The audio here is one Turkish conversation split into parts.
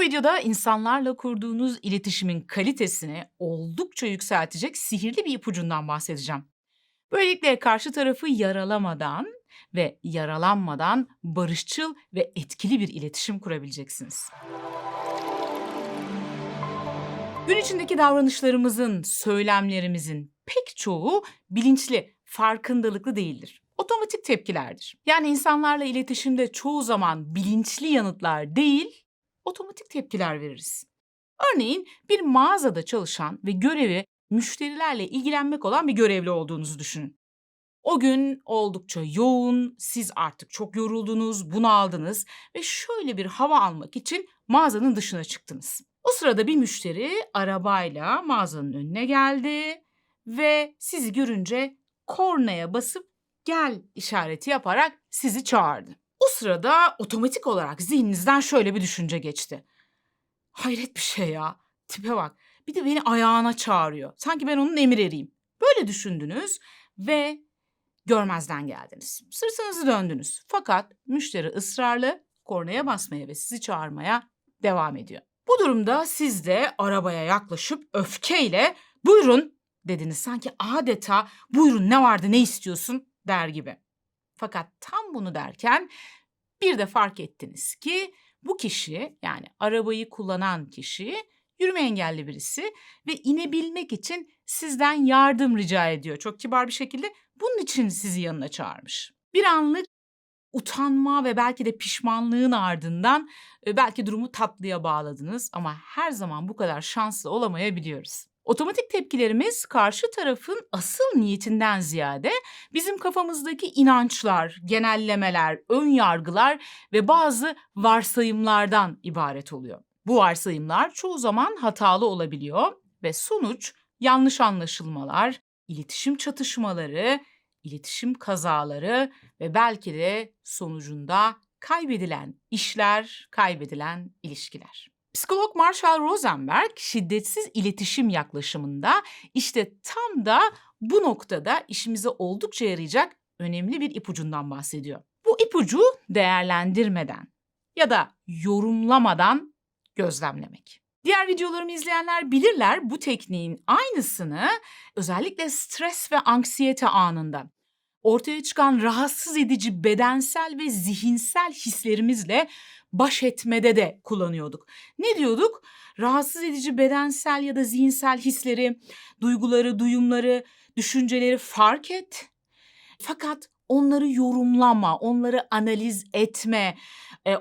videoda insanlarla kurduğunuz iletişimin kalitesini oldukça yükseltecek sihirli bir ipucundan bahsedeceğim. Böylelikle karşı tarafı yaralamadan ve yaralanmadan barışçıl ve etkili bir iletişim kurabileceksiniz. Gün içindeki davranışlarımızın, söylemlerimizin pek çoğu bilinçli, farkındalıklı değildir. Otomatik tepkilerdir. Yani insanlarla iletişimde çoğu zaman bilinçli yanıtlar değil, otomatik tepkiler veririz. Örneğin bir mağazada çalışan ve görevi müşterilerle ilgilenmek olan bir görevli olduğunuzu düşünün. O gün oldukça yoğun, siz artık çok yoruldunuz, bunaldınız ve şöyle bir hava almak için mağazanın dışına çıktınız. O sırada bir müşteri arabayla mağazanın önüne geldi ve sizi görünce kornaya basıp gel işareti yaparak sizi çağırdı. O sırada otomatik olarak zihninizden şöyle bir düşünce geçti. Hayret bir şey ya, tipe bak, bir de beni ayağına çağırıyor. Sanki ben onun emir eriyim. Böyle düşündünüz ve görmezden geldiniz. Sırtınızı döndünüz. Fakat müşteri ısrarlı kornaya basmaya ve sizi çağırmaya devam ediyor. Bu durumda siz de arabaya yaklaşıp öfkeyle buyurun dediniz. Sanki adeta buyurun ne vardı ne istiyorsun der gibi. Fakat tam bunu derken bir de fark ettiniz ki bu kişi yani arabayı kullanan kişi yürüme engelli birisi ve inebilmek için sizden yardım rica ediyor. Çok kibar bir şekilde bunun için sizi yanına çağırmış. Bir anlık utanma ve belki de pişmanlığın ardından belki durumu tatlıya bağladınız ama her zaman bu kadar şanslı olamayabiliyoruz. Otomatik tepkilerimiz karşı tarafın asıl niyetinden ziyade bizim kafamızdaki inançlar, genellemeler, ön yargılar ve bazı varsayımlardan ibaret oluyor. Bu varsayımlar çoğu zaman hatalı olabiliyor ve sonuç yanlış anlaşılmalar, iletişim çatışmaları, iletişim kazaları ve belki de sonucunda kaybedilen işler, kaybedilen ilişkiler. Psikolog Marshall Rosenberg şiddetsiz iletişim yaklaşımında işte tam da bu noktada işimize oldukça yarayacak önemli bir ipucundan bahsediyor. Bu ipucu değerlendirmeden ya da yorumlamadan gözlemlemek. Diğer videolarımı izleyenler bilirler bu tekniğin aynısını özellikle stres ve anksiyete anında ortaya çıkan rahatsız edici bedensel ve zihinsel hislerimizle baş etmede de kullanıyorduk. Ne diyorduk? Rahatsız edici bedensel ya da zihinsel hisleri, duyguları, duyumları, düşünceleri fark et. Fakat onları yorumlama, onları analiz etme,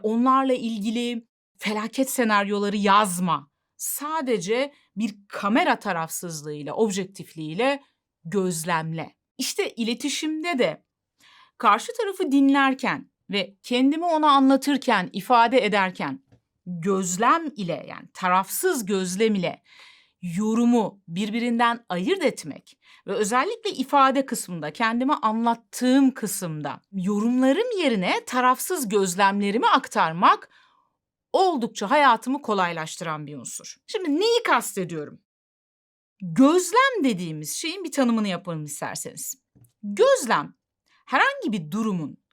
onlarla ilgili felaket senaryoları yazma. Sadece bir kamera tarafsızlığıyla, objektifliğiyle gözlemle. İşte iletişimde de karşı tarafı dinlerken ve kendimi ona anlatırken, ifade ederken gözlem ile yani tarafsız gözlem ile yorumu birbirinden ayırt etmek ve özellikle ifade kısmında, kendime anlattığım kısımda yorumlarım yerine tarafsız gözlemlerimi aktarmak oldukça hayatımı kolaylaştıran bir unsur. Şimdi neyi kastediyorum? Gözlem dediğimiz şeyin bir tanımını yapalım isterseniz. Gözlem, herhangi bir durumun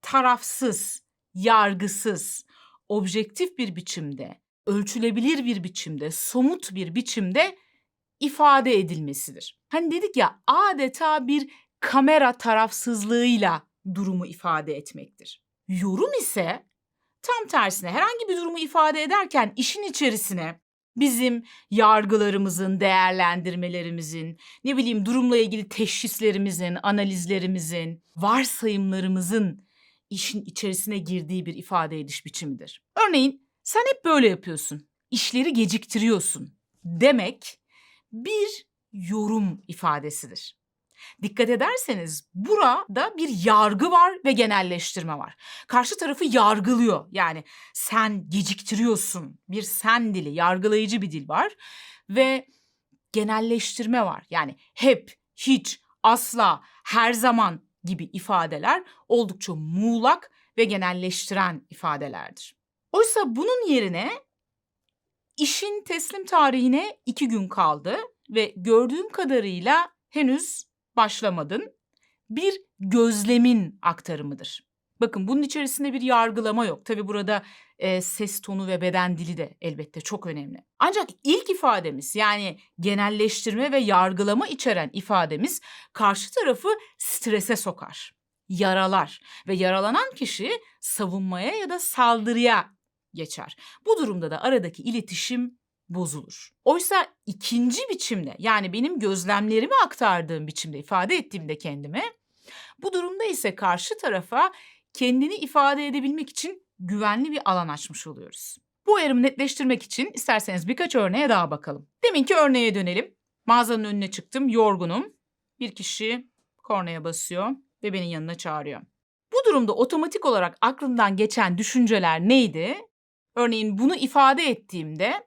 tarafsız, yargısız, objektif bir biçimde, ölçülebilir bir biçimde, somut bir biçimde ifade edilmesidir. Hani dedik ya adeta bir kamera tarafsızlığıyla durumu ifade etmektir. Yorum ise tam tersine herhangi bir durumu ifade ederken işin içerisine bizim yargılarımızın, değerlendirmelerimizin, ne bileyim durumla ilgili teşhislerimizin, analizlerimizin, varsayımlarımızın işin içerisine girdiği bir ifade ediş biçimidir. Örneğin sen hep böyle yapıyorsun, işleri geciktiriyorsun demek bir yorum ifadesidir. Dikkat ederseniz burada bir yargı var ve genelleştirme var. Karşı tarafı yargılıyor. Yani sen geciktiriyorsun. Bir sen dili, yargılayıcı bir dil var ve genelleştirme var. Yani hep, hiç, asla, her zaman gibi ifadeler oldukça muğlak ve genelleştiren ifadelerdir. Oysa bunun yerine işin teslim tarihine 2 gün kaldı ve gördüğüm kadarıyla henüz başlamadın. Bir gözlemin aktarımıdır. Bakın bunun içerisinde bir yargılama yok. Tabii burada ses tonu ve beden dili de elbette çok önemli. Ancak ilk ifademiz, yani genelleştirme ve yargılama içeren ifademiz karşı tarafı strese sokar, yaralar ve yaralanan kişi savunmaya ya da saldırıya geçer. Bu durumda da aradaki iletişim bozulur. Oysa ikinci biçimde, yani benim gözlemlerimi aktardığım biçimde ifade ettiğimde kendime, bu durumda ise karşı tarafa kendini ifade edebilmek için güvenli bir alan açmış oluyoruz. Bu ayrımı netleştirmek için isterseniz birkaç örneğe daha bakalım. Deminki örneğe dönelim. Mağazanın önüne çıktım, yorgunum. Bir kişi kornaya basıyor ve beni yanına çağırıyor. Bu durumda otomatik olarak aklımdan geçen düşünceler neydi? Örneğin bunu ifade ettiğimde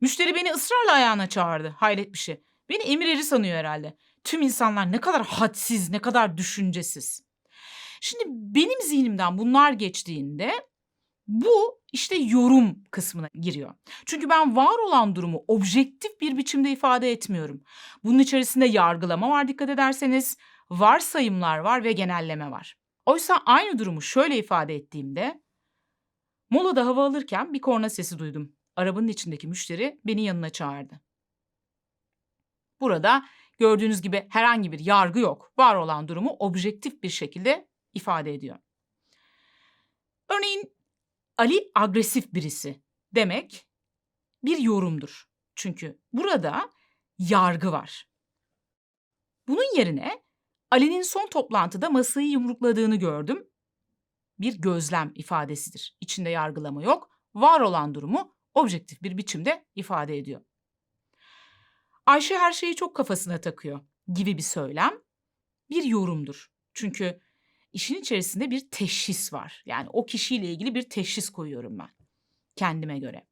müşteri beni ısrarla ayağına çağırdı. Hayret bir şey. Beni emir eri sanıyor herhalde. Tüm insanlar ne kadar hadsiz, ne kadar düşüncesiz. Şimdi benim zihnimden bunlar geçtiğinde bu işte yorum kısmına giriyor. Çünkü ben var olan durumu objektif bir biçimde ifade etmiyorum. Bunun içerisinde yargılama var dikkat ederseniz, varsayımlar var ve genelleme var. Oysa aynı durumu şöyle ifade ettiğimde, molada hava alırken bir korna sesi duydum. Arabanın içindeki müşteri beni yanına çağırdı. Burada gördüğünüz gibi herhangi bir yargı yok. Var olan durumu objektif bir şekilde ifade ediyor. Örneğin Ali agresif birisi demek bir yorumdur. Çünkü burada yargı var. Bunun yerine Ali'nin son toplantıda masayı yumrukladığını gördüm. Bir gözlem ifadesidir. İçinde yargılama yok. Var olan durumu objektif bir biçimde ifade ediyor. Ayşe her şeyi çok kafasına takıyor gibi bir söylem bir yorumdur. Çünkü işin içerisinde bir teşhis var. Yani o kişiyle ilgili bir teşhis koyuyorum ben kendime göre.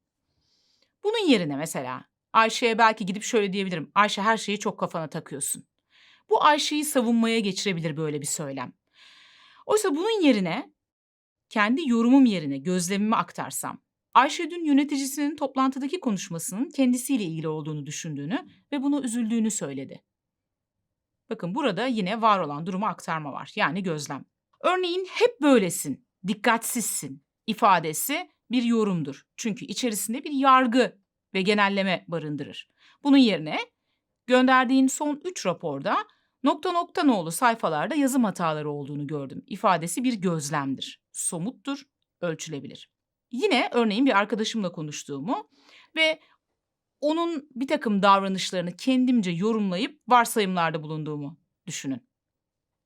Bunun yerine mesela Ayşe'ye belki gidip şöyle diyebilirim. Ayşe her şeyi çok kafana takıyorsun. Bu Ayşe'yi savunmaya geçirebilir böyle bir söylem. Oysa bunun yerine kendi yorumum yerine gözlemimi aktarsam, Ayşe dün yöneticisinin toplantıdaki konuşmasının kendisiyle ilgili olduğunu düşündüğünü ve buna üzüldüğünü söyledi. Bakın burada yine var olan durumu aktarma var, yani gözlem. Örneğin hep böylesin, dikkatsizsin ifadesi bir yorumdur. Çünkü içerisinde bir yargı ve genelleme barındırır. Bunun yerine gönderdiğin son 3 raporda nokta nokta nolu sayfalarda yazım hataları olduğunu gördüm ifadesi bir gözlemdir. Somuttur, ölçülebilir. Yine örneğin bir arkadaşımla konuştuğumu ve onun bir takım davranışlarını kendimce yorumlayıp varsayımlarda bulunduğumu düşünün.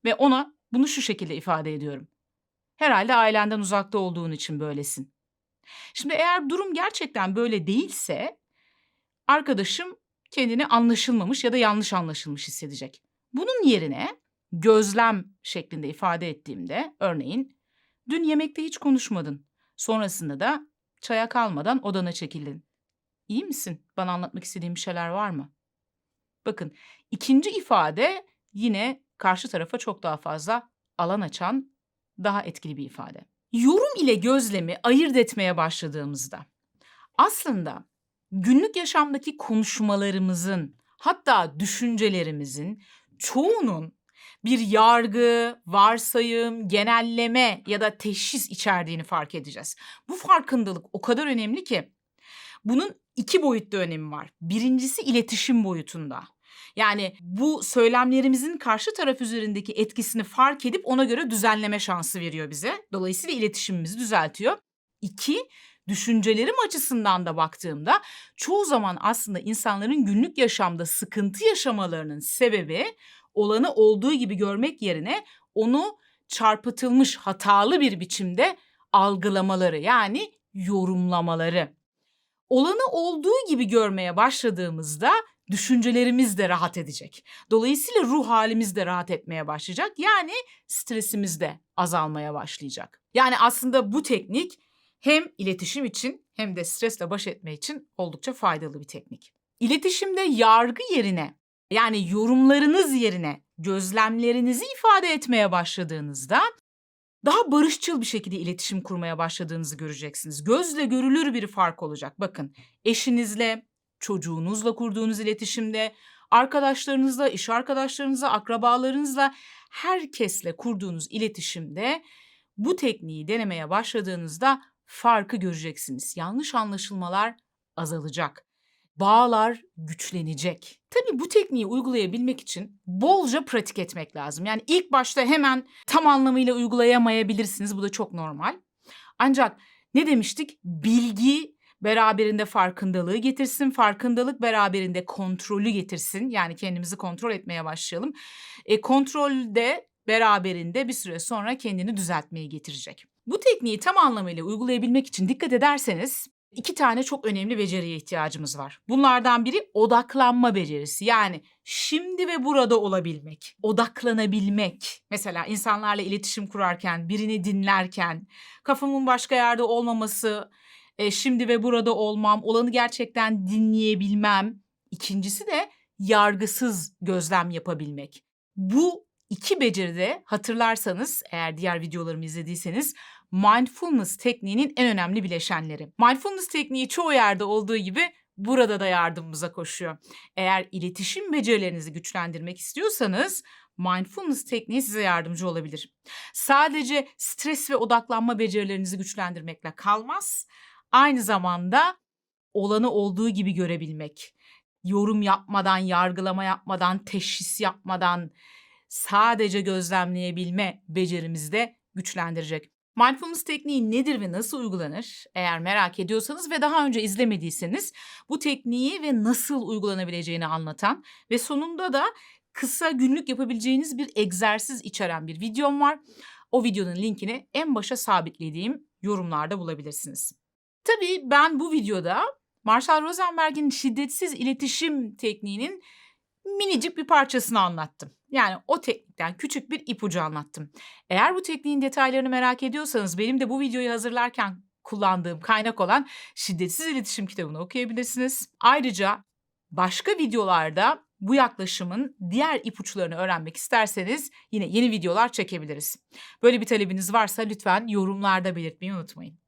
Ve ona bunu şu şekilde ifade ediyorum. Herhalde ailenden uzakta olduğun için böylesin. Şimdi eğer durum gerçekten böyle değilse arkadaşım kendini anlaşılmamış ya da yanlış anlaşılmış hissedecek. Bunun yerine gözlem şeklinde ifade ettiğimde örneğin dün yemekte hiç konuşmadın. Sonrasında da çaya kalmadan odana çekildin. İyi misin? Bana anlatmak istediğin bir şeyler var mı? Bakın ikinci ifade yine karşı tarafa çok daha fazla alan açan daha etkili bir ifade. Yorum ile gözlemi ayırt etmeye başladığımızda aslında günlük yaşamdaki konuşmalarımızın, hatta düşüncelerimizin çoğunun bir yargı, varsayım, genelleme ya da teşhis içerdiğini fark edeceğiz. Bu farkındalık o kadar önemli ki bunun 2 boyutlu önemi var. Birincisi iletişim boyutunda. Yani bu söylemlerimizin karşı taraf üzerindeki etkisini fark edip ona göre düzenleme şansı veriyor bize. Dolayısıyla iletişimimizi düzeltiyor. 2, düşüncelerim açısından da baktığımda çoğu zaman aslında insanların günlük yaşamda sıkıntı yaşamalarının sebebi olanı olduğu gibi görmek yerine onu çarpıtılmış, hatalı bir biçimde algılamaları, yani yorumlamaları. Olanı olduğu gibi görmeye başladığımızda düşüncelerimiz de rahat edecek. Dolayısıyla ruh halimiz de rahat etmeye başlayacak. Yani stresimiz de azalmaya başlayacak. Yani aslında bu teknik hem iletişim için hem de stresle baş etme için oldukça faydalı bir teknik. İletişimde yargı yerine, yani yorumlarınız yerine gözlemlerinizi ifade etmeye başladığınızda daha barışçıl bir şekilde iletişim kurmaya başladığınızı göreceksiniz. Gözle görülür bir fark olacak. Bakın, eşinizle, çocuğunuzla kurduğunuz iletişimde, arkadaşlarınızla, iş arkadaşlarınızla, akrabalarınızla, herkesle kurduğunuz iletişimde bu tekniği denemeye başladığınızda farkı göreceksiniz. Yanlış anlaşılmalar azalacak. Bağlar güçlenecek. Tabii bu tekniği uygulayabilmek için bolca pratik etmek lazım. Yani ilk başta hemen tam anlamıyla uygulayamayabilirsiniz. Bu da çok normal. Ancak ne demiştik? Bilgi beraberinde farkındalığı getirsin, farkındalık beraberinde kontrolü getirsin. Yani kendimizi kontrol etmeye başlayalım. Kontrol de beraberinde bir süre sonra kendini düzeltmeye getirecek. Bu tekniği tam anlamıyla uygulayabilmek için dikkat ederseniz 2 tane çok önemli beceriye ihtiyacımız var. Bunlardan biri odaklanma becerisi. Yani şimdi ve burada olabilmek, odaklanabilmek. Mesela insanlarla iletişim kurarken, birini dinlerken, kafamın başka yerde olmaması, şimdi ve burada olmam, olanı gerçekten dinleyebilmem. İkincisi de yargısız gözlem yapabilmek. Bu 2 beceride hatırlarsanız, eğer diğer videolarımı izlediyseniz, mindfulness tekniğinin en önemli bileşenleri. Mindfulness tekniği çoğu yerde olduğu gibi burada da yardımımıza koşuyor. Eğer iletişim becerilerinizi güçlendirmek istiyorsanız mindfulness tekniği size yardımcı olabilir. Sadece stres ve odaklanma becerilerinizi güçlendirmekle kalmaz. Aynı zamanda olanı olduğu gibi görebilmek, yorum yapmadan, yargılama yapmadan, teşhis yapmadan sadece gözlemleyebilme becerimizi de güçlendirecek. Mindfulness tekniği nedir ve nasıl uygulanır? Eğer merak ediyorsanız ve daha önce izlemediyseniz bu tekniği ve nasıl uygulanabileceğini anlatan ve sonunda da kısa günlük yapabileceğiniz bir egzersiz içeren bir videom var. O videonun linkini en başa sabitlediğim yorumlarda bulabilirsiniz. Tabii ben bu videoda Marshall Rosenberg'in şiddetsiz iletişim tekniğinin minicik bir parçasını anlattım. Yani o teknikten küçük bir ipucu anlattım. Eğer bu tekniğin detaylarını merak ediyorsanız benim de bu videoyu hazırlarken kullandığım kaynak olan Şiddetsiz İletişim kitabını okuyabilirsiniz. Ayrıca başka videolarda bu yaklaşımın diğer ipuçlarını öğrenmek isterseniz yine yeni videolar çekebiliriz. Böyle bir talebiniz varsa lütfen yorumlarda belirtmeyi unutmayın.